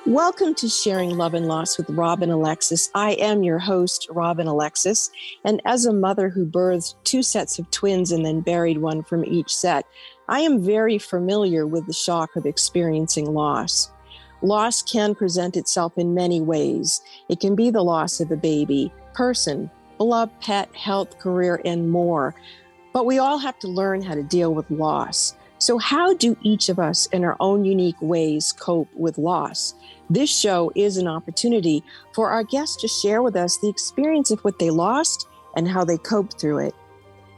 Welcome to Sharing Love and Loss with Robin Alexis. I am your host, Robin Alexis, and as a mother who birthed two sets of twins and then buried one from each set, I am very familiar with the shock of experiencing loss. Loss can present itself in many ways. It can be the loss of a baby, person, beloved pet, health, career, and more. But we all have to learn how to deal with loss. So how do each of us in our own unique ways cope with loss? This show is an opportunity for our guests to share with us the experience of what they lost and how they coped through it.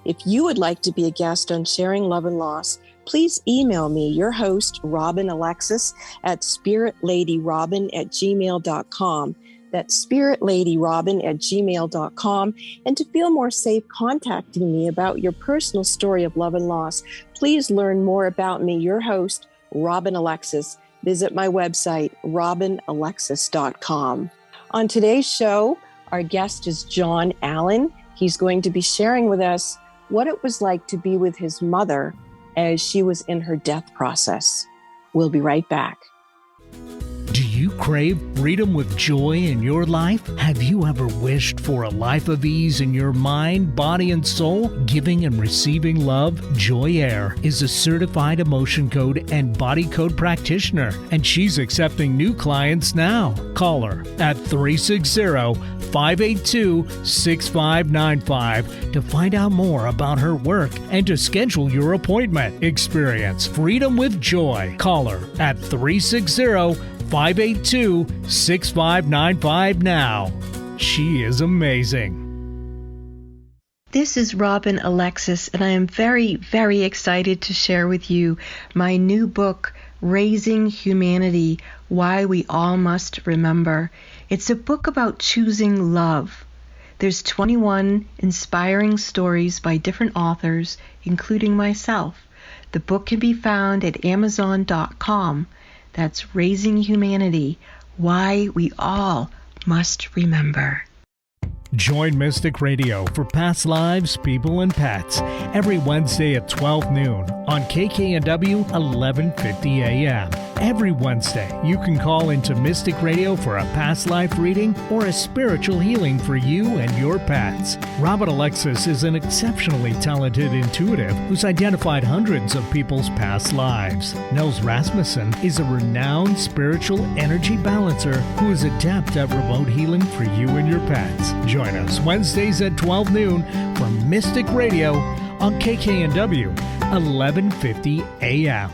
If you would like to be a guest on Sharing Love and Loss, please email me, your host, Robin Alexis, at spiritlady.robin@gmail.com. That's spiritlady.robin@gmail.com. And to feel more safe contacting me about your personal story of love and loss, please learn more about me, your host, Robin Alexis. Visit my website, robinalexis.com. On today's show, our guest is John Allen. He's going to be sharing with us what it was like to be with his mother as she was in her death process. We'll be right back. Do you crave freedom with joy in your life? Have you ever wished for a life of ease in your mind, body, and soul? Giving and receiving love, Joy Air is a certified emotion code and body code practitioner, and she's accepting new clients now. Call her at 360-582-6595 to find out more about her work and to schedule your appointment. Experience freedom with joy. Call her at 360-582-6595 now. She is amazing. This is Robin Alexis, and I am very, very excited to share with you my new book, Raising Humanity: Why We All Must Remember. It's a book about choosing love. There's 21 inspiring stories by different authors, including myself. The book can be found at Amazon.com. That's Raising Humanity: Why We All Must Remember. Join Mystic Radio for past lives, people, and pets every Wednesday at 12 noon on KKNW 1150 AM. Every Wednesday, you can call into Mystic Radio for a past life reading or a spiritual healing for you and your pets. Robin Alexis is an exceptionally talented intuitive who's identified hundreds of people's past lives. Nels Rasmussen is a renowned spiritual energy balancer who is adept at remote healing for you and your pets. Join us Wednesdays at 12 noon for Mystic Radio on KKNW 1150 AM.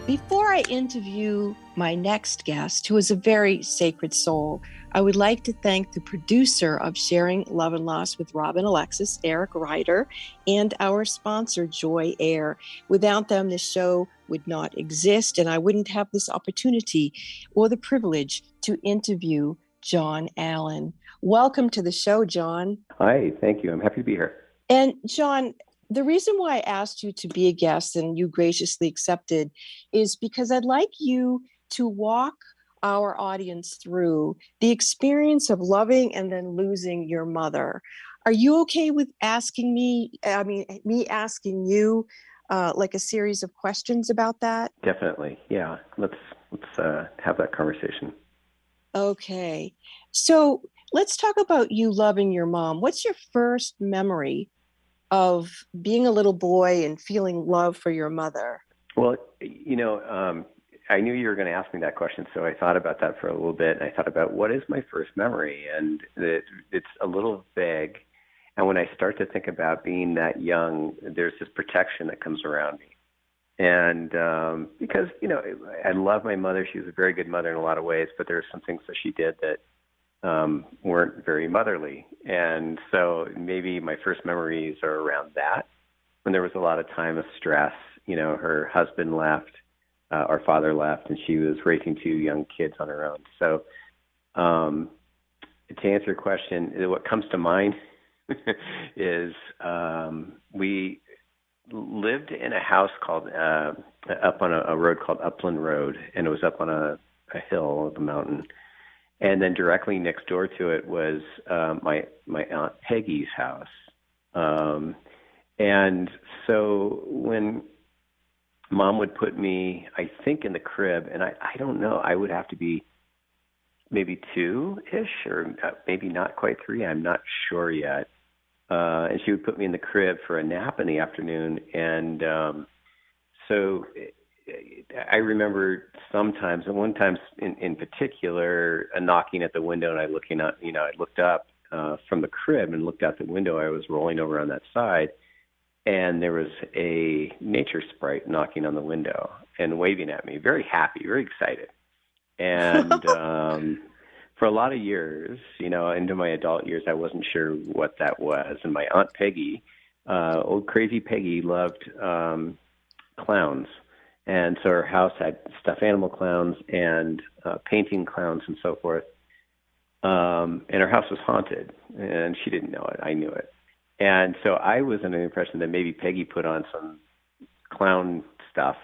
Before I interview my next guest, who is a very sacred soul, I would like to thank the producer of Sharing Love and Loss with Robin Alexis, Eric Ryder, and our sponsor, Joy Air. Without them, this show would not exist, and I wouldn't have this opportunity or the privilege to interview John Allen. Welcome to the show, John. Hi, thank you. I'm happy to be here. And John, the reason why I asked you to be a guest and you graciously accepted is because I'd like you to walk our audience through the experience of loving and then losing your mother. Are you okay with asking me asking you like a series of questions about that? Definitely. Yeah. Let's have that conversation. Okay. So let's talk about you loving your mom. What's your first memory of being a little boy and feeling love for your mother? Well, I knew you were going to ask me that question, so I thought about that for a little bit, and I thought about what is my first memory, and it's a little vague. And when I start to think about being that young, there's this protection that comes around me. And because, I love my mother. She was a very good mother in a lot of ways, but there are some things that she did that weren't very motherly. And so maybe my first memories are around that, when there was a lot of time of stress. Her husband left, our father left, and she was raising two young kids on her own. So to answer your question, what comes to mind is we lived in a house called up on a road called Upland Road, and it was up on a hill of a mountain. And then directly next door to it was my Aunt Peggy's house. And so when Mom would put me, I think, in the crib, and I don't know. I would have to be maybe 2-ish, or maybe not quite 3. I'm not sure yet. And she would put me in the crib for a nap in the afternoon. And so I remember sometimes, and one time in particular, a knocking at the window, and I looked up from the crib and looked out the window. I was rolling over on that side, and there was a nature sprite knocking on the window and waving at me, very happy, very excited. And for a lot of years, into my adult years, I wasn't sure what that was. And my Aunt Peggy, old crazy Peggy, loved clowns. And so her house had stuffed animal clowns and painting clowns and so forth. And her house was haunted, and she didn't know it. I knew it. And so I was under the impression that maybe Peggy put on some clown stuff,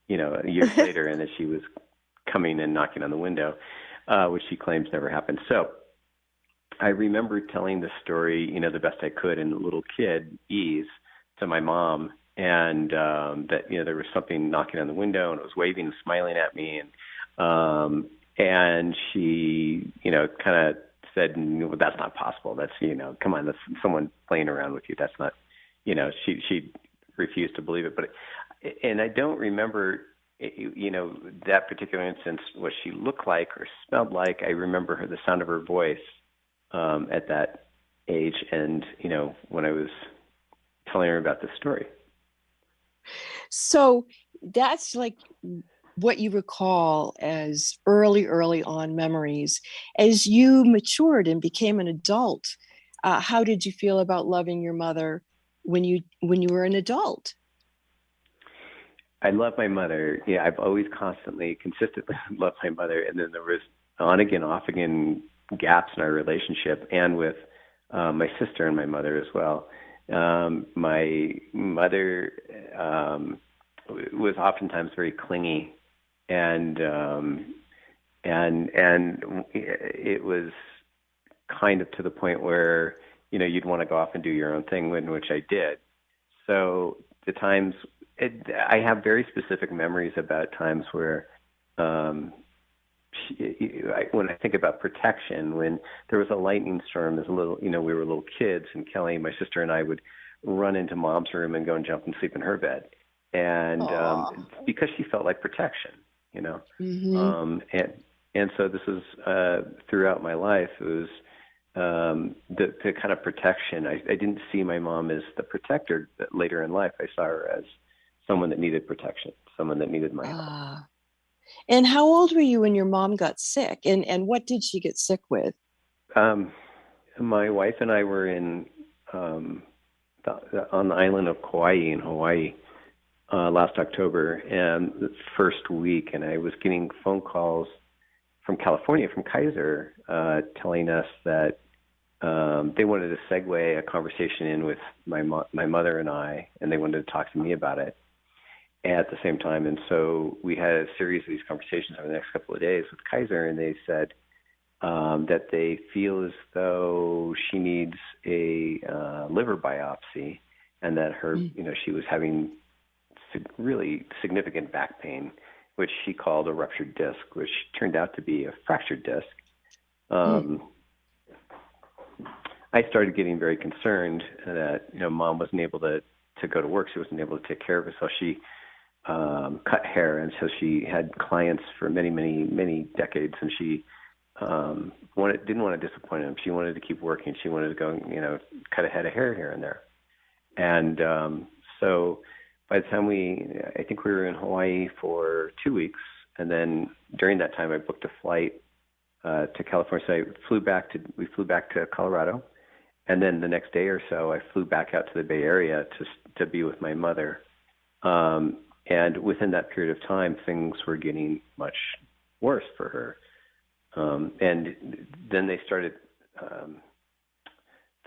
years later, and that she was coming and knocking on the window, which she claims never happened. So I remember telling the story, the best I could in little kid ease to my mom, and that there was something knocking on the window, and it was waving and smiling at me, and she kind of said, well, that's not possible. That's come on, that's someone playing around with you. That's not, she refused to believe it. And I don't remember that particular instance, what she looked like or smelled like. I remember the sound of her voice at that age, and when I was telling her about this story. So that's like what you recall as early on memories. As you matured and became an adult, how did you feel about loving your mother when you were an adult? I love my mother. Yeah, I've always consistently loved my mother. And then there was on again, off again gaps in our relationship, and with my sister and my mother as well. My mother was oftentimes very clingy, and it was kind of to the point where you'd want to go off and do your own thing, which I did. So the times. I have very specific memories about times where, when I think about protection, when there was a lightning storm, as a little, we were little kids, and Kelly, my sister, and I would run into Mom's room and go and jump and sleep in her bed, and because she felt like protection, Mm-hmm. And so this was throughout my life. It was the kind of protection. I didn't see my mom as the protector. But later in life, I saw her as someone that needed protection, someone that needed my help. And how old were you when your mom got sick? And what did she get sick with? My wife and I were on the island of Kauai in Hawaii last October, and the first week, and I was getting phone calls from California, from Kaiser, telling us that they wanted to segue a conversation in with my mother and I, and they wanted to talk to me about it at the same time. And so we had a series of these conversations over the next couple of days with Kaiser, and they said that they feel as though she needs a liver biopsy, and that her, she was having really significant back pain, which she called a ruptured disc, which turned out to be a fractured disc. I started getting very concerned that Mom wasn't able to go to work. She wasn't able to take care of herself. She cut hair, and so she had clients for many decades, and she didn't want to disappoint them. She wanted to keep working. She wanted to go, cut a head of hair here and there. And so by the time I think we were in Hawaii for 2 weeks, and then during that time I booked a flight to California. So we flew back to Colorado, and then the next day or so I flew back out to the Bay Area to be with my mother. And within that period of time, things were getting much worse for her. And then they started,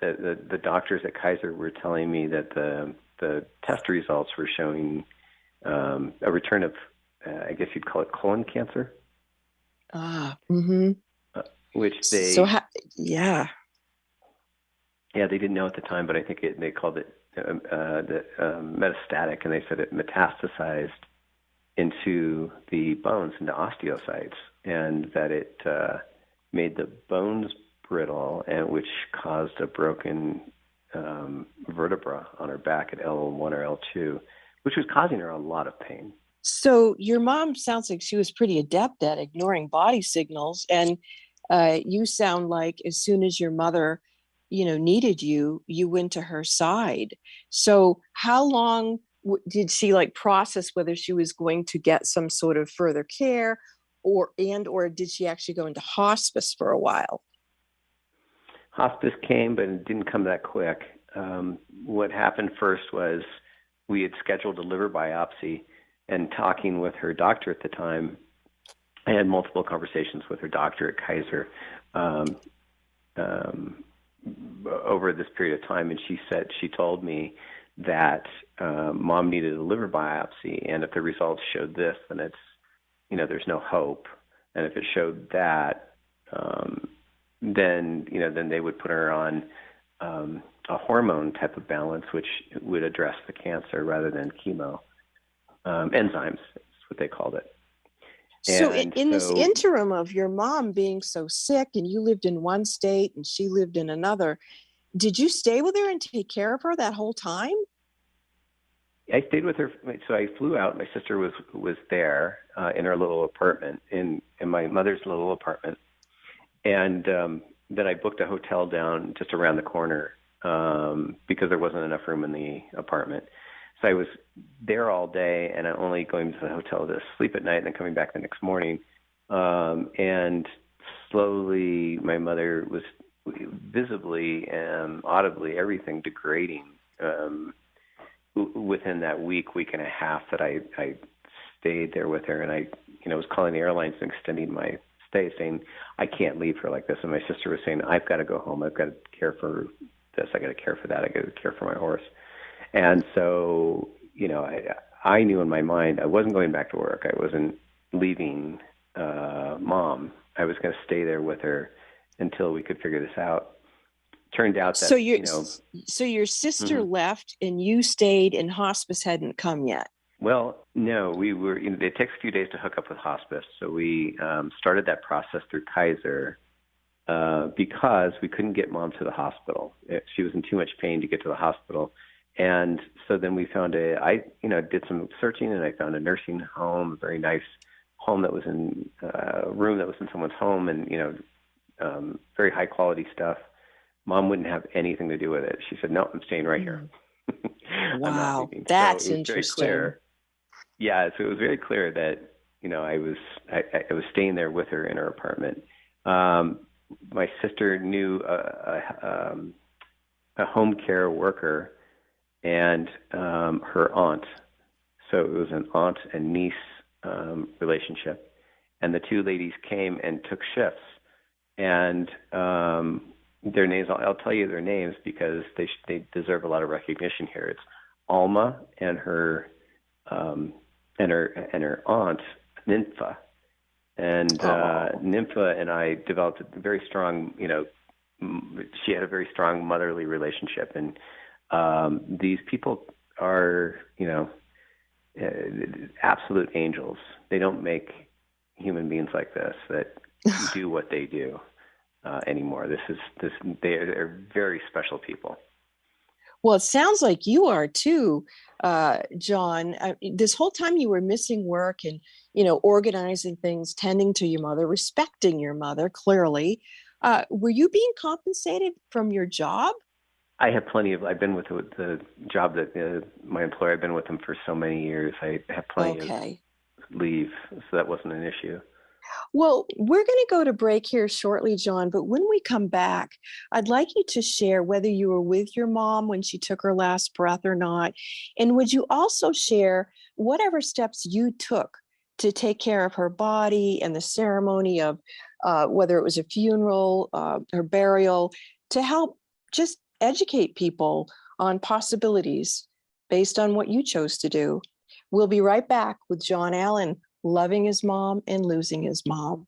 the doctors at Kaiser were telling me that the test results were showing a return of, I guess you'd call it colon cancer. Mm-hmm. Which they... Yeah, they didn't know at the time, but I think they called it the metastatic, and they said it metastasized into the bones, into osteocytes, and that it made the bones brittle, and which caused a broken vertebra on her back at L1 or L2, which was causing her a lot of pain. So your mom sounds like she was pretty adept at ignoring body signals, and you sound like as soon as your mother, needed you, you went to her side. So how long did she process whether she was going to get some sort of further care, or did she actually go into hospice for a while? Hospice came, but it didn't come that quick. What happened first was we had scheduled a liver biopsy, and talking with her doctor at the time, I had multiple conversations with her doctor at Kaiser over this period of time, and she told me that Mom needed a liver biopsy, and if the results showed this, then it's, there's no hope, and if it showed that, then they would put her on a hormone type of balance, which would address the cancer rather than chemo. Enzymes is what they called it. So in this interim of your mom being so sick, and you lived in one state and she lived in another, did you stay with her and take care of her that whole time? I stayed with her. So I flew out. My sister was there in her little apartment, in my mother's little apartment. And then I booked a hotel down just around the corner because there wasn't enough room in the apartment. So I was there all day, and I'm only going to the hotel to sleep at night and then coming back the next morning. And slowly, my mother was visibly and audibly, everything degrading within that week and a half that I stayed there with her. And I was calling the airlines and extending my stay, saying, I can't leave her like this. And my sister was saying, I've got to go home. I've got to care for this. I got to care for that. I got to care for my horse. And so, I knew in my mind I wasn't going back to work. I wasn't leaving Mom. I was going to stay there with her until we could figure this out. Turned out that, so your sister left and you stayed, and hospice hadn't come yet. Well, no, we were. It takes a few days to hook up with hospice, so we started that process through Kaiser because we couldn't get Mom to the hospital. She was in too much pain to get to the hospital. And so then we found I did some searching, and I found a nursing home, a very nice home that was in a room that was in someone's home, and, very high quality stuff. Mom wouldn't have anything to do with it. She said, no, I'm staying right here. Wow. That's so interesting. Yeah. So it was very clear that, I was staying there with her in her apartment. My sister knew a home care worker and her aunt. So it was an aunt and niece relationship. And the two ladies came and took shifts. And their names, I'll tell you their names because they deserve a lot of recognition here. It's Alma and her aunt, Nympha. And Nympha and I developed a very strong, she had a very strong motherly relationship. And these people are, absolute angels. They don't make human beings like this that do what they do anymore. They're very special people. Well, it sounds like you are too, John. This whole time you were missing work and, organizing things, tending to your mother, respecting your mother, clearly. Were you being compensated from your job? I have I've been with the job that my employer, I've been with them for so many years. I have plenty of leave, so that wasn't an issue. Well, we're going to go to break here shortly, John, but when we come back, I'd like you to share whether you were with your mom when she took her last breath or not. And would you also share whatever steps you took to take care of her body and the ceremony of whether it was a funeral, her burial, to help just educate people on possibilities based on what you chose to do. We'll be right back with John Allen, loving his mom and losing his mom.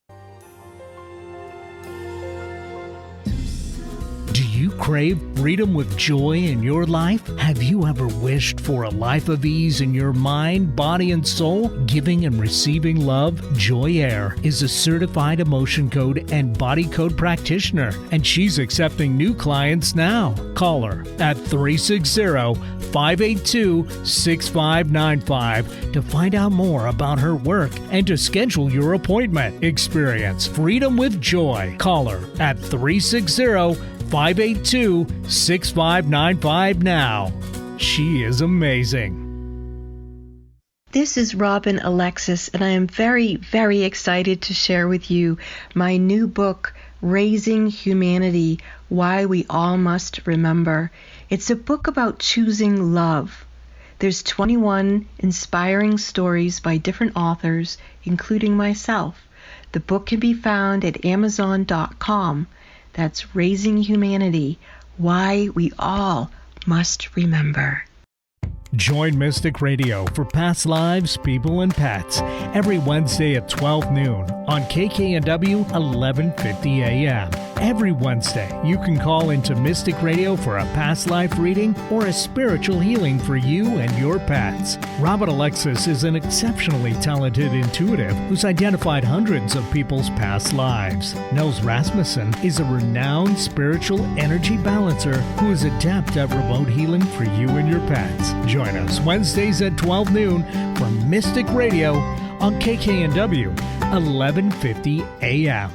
Do you crave freedom with joy in your life? Have you ever wished for a life of ease in your mind, body, and soul? Giving and receiving love, Joy Air is a certified emotion code and body code practitioner, and she's accepting new clients now. Call her at 360-582-6595 to find out more about her work and to schedule your appointment. Experience freedom with joy. Call her at 360-582-6595 now. She is amazing. This is Robin Alexis, and I am very, very excited to share with you my new book, Raising Humanity: Why We All Must Remember. It's a book about choosing love. There's 21 inspiring stories by different authors, including myself. The book can be found at Amazon.com. That's Raising Humanity: Why We All Must Remember. Join Mystic Radio for past lives, people, and pets every Wednesday at 12 noon on KKNW 1150 AM. Every Wednesday, you can call into Mystic Radio for a past life reading or a spiritual healing for you and your pets. Robin Alexis is an exceptionally talented intuitive who's identified hundreds of people's past lives. Nels Rasmussen is a renowned spiritual energy balancer who is adept at remote healing for you and your pets. Join us Wednesdays at 12 noon for Mystic Radio on KKNW 1150 AM.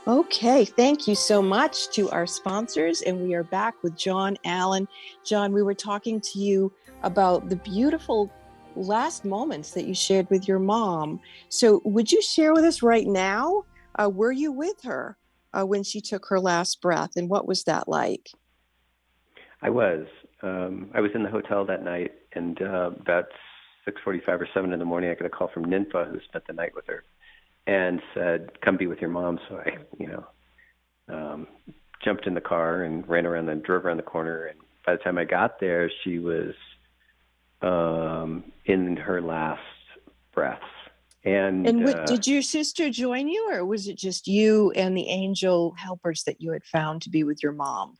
Okay, thank you so much to our sponsors, and we are back with John Allen. John, we were talking to you about the beautiful last moments that you shared with your mom. So would you share with us right now, were you with her when she took her last breath, and what was that like? I was. I was in the hotel that night, and about 6:45 or 7 in the morning, I got a call from Ninfa, who spent the night with her, and said, "Come be with your mom." So I, jumped in the car and ran around and drove around the corner. And by the time I got there, she was in her last breaths. And did your sister join you, or was it just you and the angel helpers that you had found to be with your mom?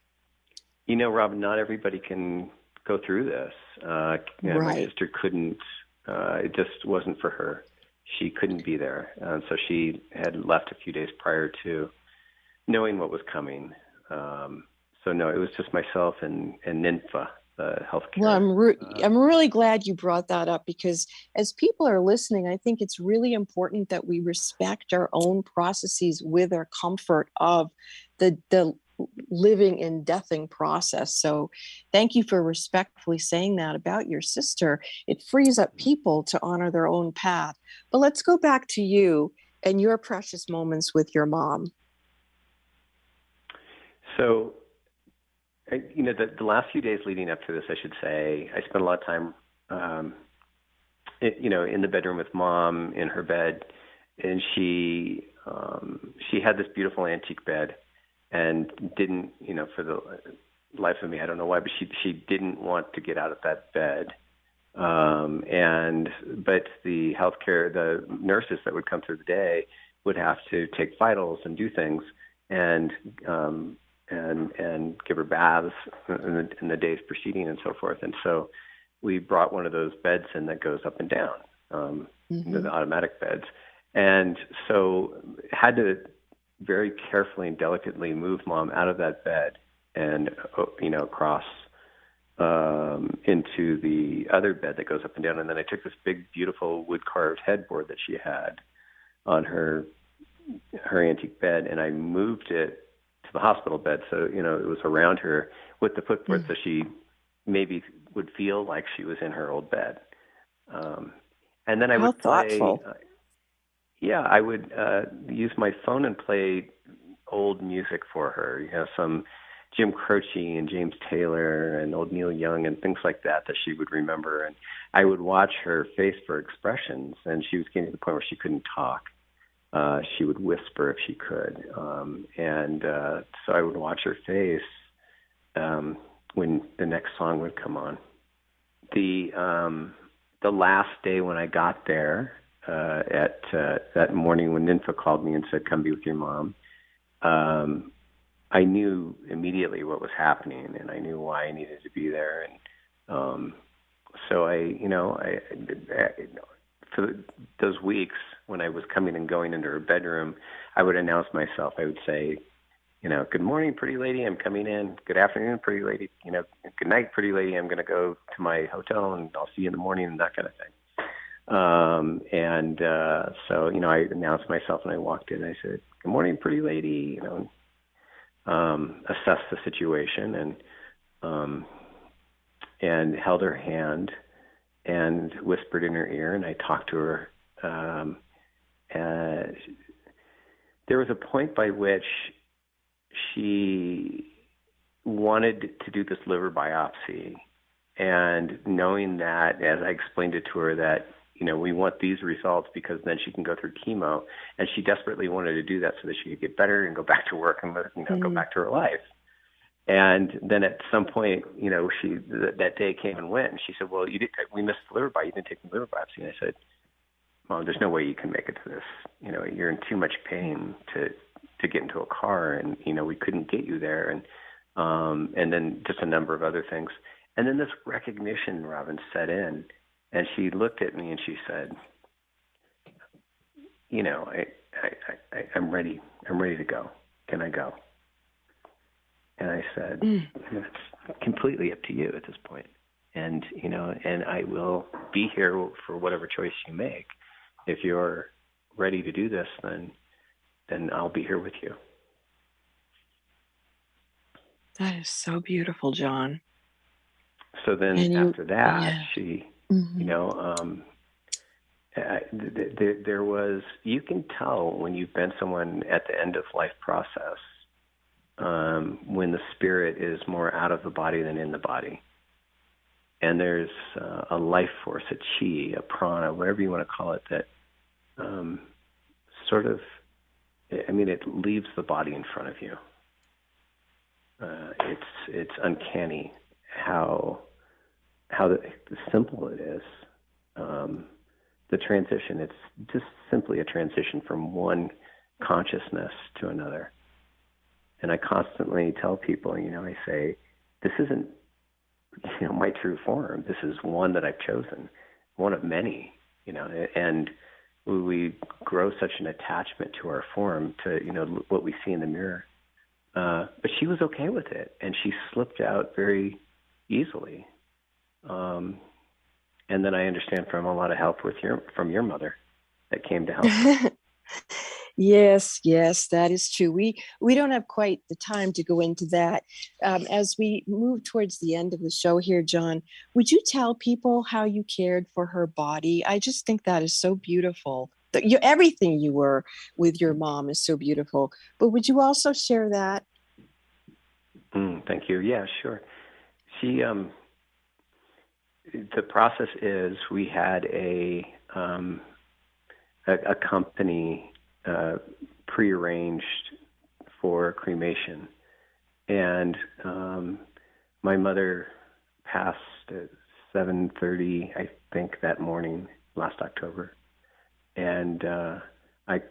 Robin, not everybody can go through this. Right. My sister couldn't. It just wasn't for her. She couldn't be there. So she had left a few days prior to knowing what was coming. So no, it was just myself and Ninfa, the healthcare. Well, I'm really glad you brought that up, because as people are listening, I think it's really important that we respect our own processes with our comfort of the living and deathing process. So thank you for respectfully saying that about your sister. It frees up people to honor their own path. But let's go back to you and your precious moments with your mom. So, the last few days leading up to this, I should say, I spent a lot of time, in the bedroom with Mom in her bed, and she had this beautiful antique bed, and didn't, for the life of me, I don't know why, but she didn't want to get out of that bed. But the nurses that would come through the day would have to take vitals and do things, and give her baths in the days preceding and so forth. And so we brought one of those beds in that goes up and down, the automatic beds. And so had to very carefully and delicately move Mom out of that bed and, across into the other bed that goes up and down. And then I took this big, beautiful wood-carved headboard that she had on her antique bed, and I moved it to the hospital bed. So, it was around her with the footboard, so she maybe would feel like she was in her old bed. And then I would play. I would use my phone and play old music for her. Some Jim Croce and James Taylor and old Neil Young and things like that she would remember. And I would watch her face for expressions, and she was getting to the point where she couldn't talk. She would whisper if she could. So I would watch her face when the next song would come on. The last day when I got there, at that morning when Ninfa called me and said, "Come be with your mom," I knew immediately what was happening, and I knew why I needed to be there. And so for those weeks when I was coming and going into her bedroom, I would announce myself. I would say, good morning, pretty lady, I'm coming in. Good afternoon, pretty lady. Good night, pretty lady, I'm going to go to my hotel, and I'll see you in the morning, and that kind of thing. So I announced myself, and I walked in. I said, good morning, pretty lady, assessed the situation, and held her hand and whispered in her ear, and I talked to her. And there was a point by which she wanted to do this liver biopsy, and knowing that, as I explained it to her, that we want these results because then she can go through chemo, and she desperately wanted to do that so that she could get better and go back to work and go back to her life. And then at some point, that day came and went, and she said, "Well, we missed the liver biopsy. You didn't take the liver biopsy." And I said, "Mom, there's no way you can make it to this. You're in too much pain to get into a car, and we couldn't get you there." And then just a number of other things. And then this recognition, Robin, set in, and she looked at me and she said, I'm ready. I'm ready to go. Can I go? And I said, it's completely up to you at this point. And, and I will be here for whatever choice you make. If you're ready to do this, then I'll be here with you. That is so beautiful, John. So then after that, she, there was, you can tell when you've been someone at the end of life process, when the spirit is more out of the body than in the body. And there's a life force, a chi, a prana, whatever you want to call it, that it leaves the body in front of you. It's uncanny how simple it is. The transition, it's just simply a transition from one consciousness to another. And I constantly tell people, I say, this isn't, my true form. This is one that I've chosen, one of many, and we grow such an attachment to our form, to, what we see in the mirror. But she was okay with it, and she slipped out very easily. And then I understand from a lot of help from your mother that came to help her. Yes, that is true. We don't have quite the time to go into that. As we move towards the end of the show here, John, would you tell people how you cared for her body? I just think that is so beautiful. Everything you were with your mom is so beautiful. But would you also share that? Thank you. Yeah, sure. She, the process is, we had a company prearranged for cremation, and my mother passed at 7:30, I think, that morning last October, and I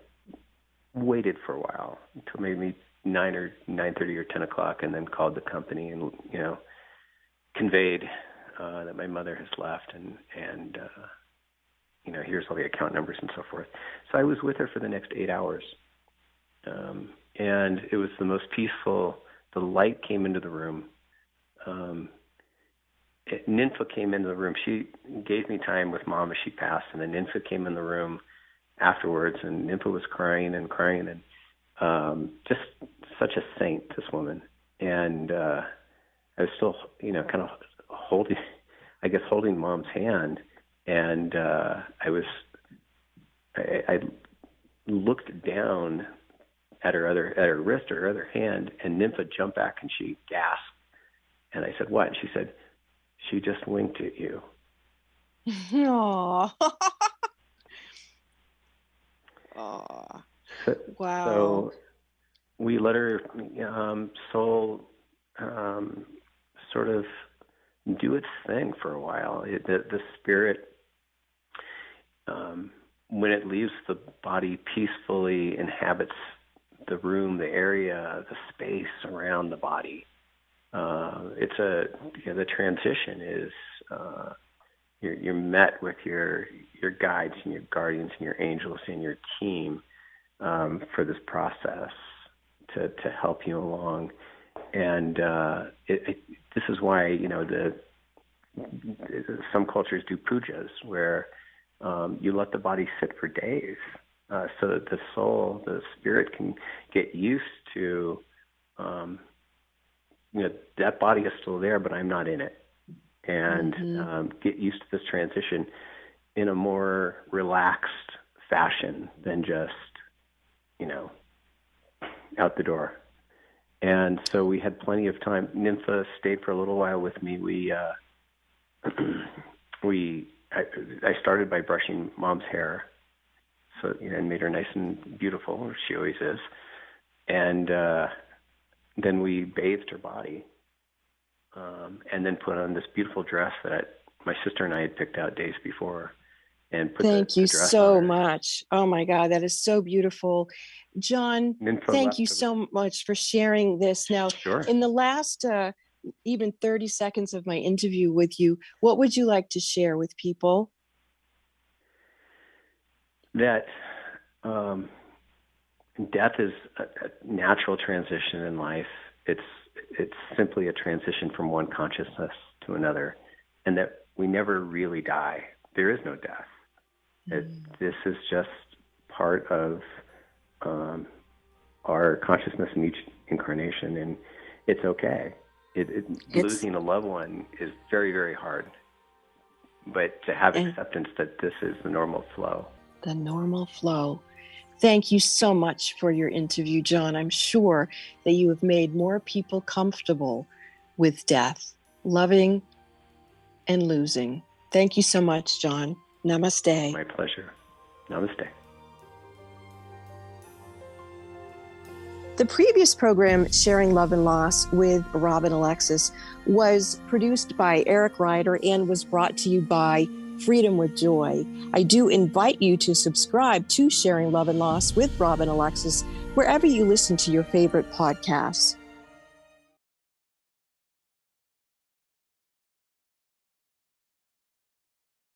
waited for a while until maybe 9 or 9:30 or 10 o'clock, and then called the company and conveyed that my mother has left, and here's all the account numbers and so forth. So I was with her for the next 8 hours, and it was the most peaceful. The light came into the room. Nympha came into the room. She gave me time with Mom as she passed, and then Nympha came in the room afterwards, and Nympha was crying, and just such a saint, this woman. And I was still, kind of holding Mom's hand, and I looked down at her wrist or her other hand, and Nympha jumped back and she gasped. And I said, "What?" And she said, "She just winked at you." Aww. Aww. Wow. So we let her soul sort of do its thing for a while. The spirit, when it leaves the body, peacefully inhabits the room, the area, the space around the body. The transition is you're met with your guides and your guardians and your angels and your team for this process to help you along. And this is why some cultures do pujas where you let the body sit for days so that the soul, the spirit, can get used to that body is still there, but I'm not in it, and get used to this transition in a more relaxed fashion than just out the door. And so we had plenty of time. Nympha stayed for a little while with me. I started by brushing Mom's hair, and made her nice and beautiful. She always is. And then we bathed her body, and then put on this beautiful dress that my sister and I had picked out days before. And put Thank you so much. Oh my God, that is so beautiful. John, thank you so much for sharing this. Now, sure. In the last even 30 seconds of my interview with you, what would you like to share with people? That death is a natural transition in life. It's simply a transition from one consciousness to another, and that we never really die. There is no death. This is just part of our consciousness in each incarnation, and it's okay. Losing a loved one is very, very hard, but to have acceptance that this is the normal flow. The normal flow. Thank you so much for your interview, John. I'm sure that you have made more people comfortable with death, loving and losing. Thank you so much, John. Namaste. My pleasure. Namaste. The previous program, Sharing Love and Loss with Robin Alexis, was produced by Eric Ryder and was brought to you by Freedom with Joy. I do invite you to subscribe to Sharing Love and Loss with Robin Alexis wherever you listen to your favorite podcasts.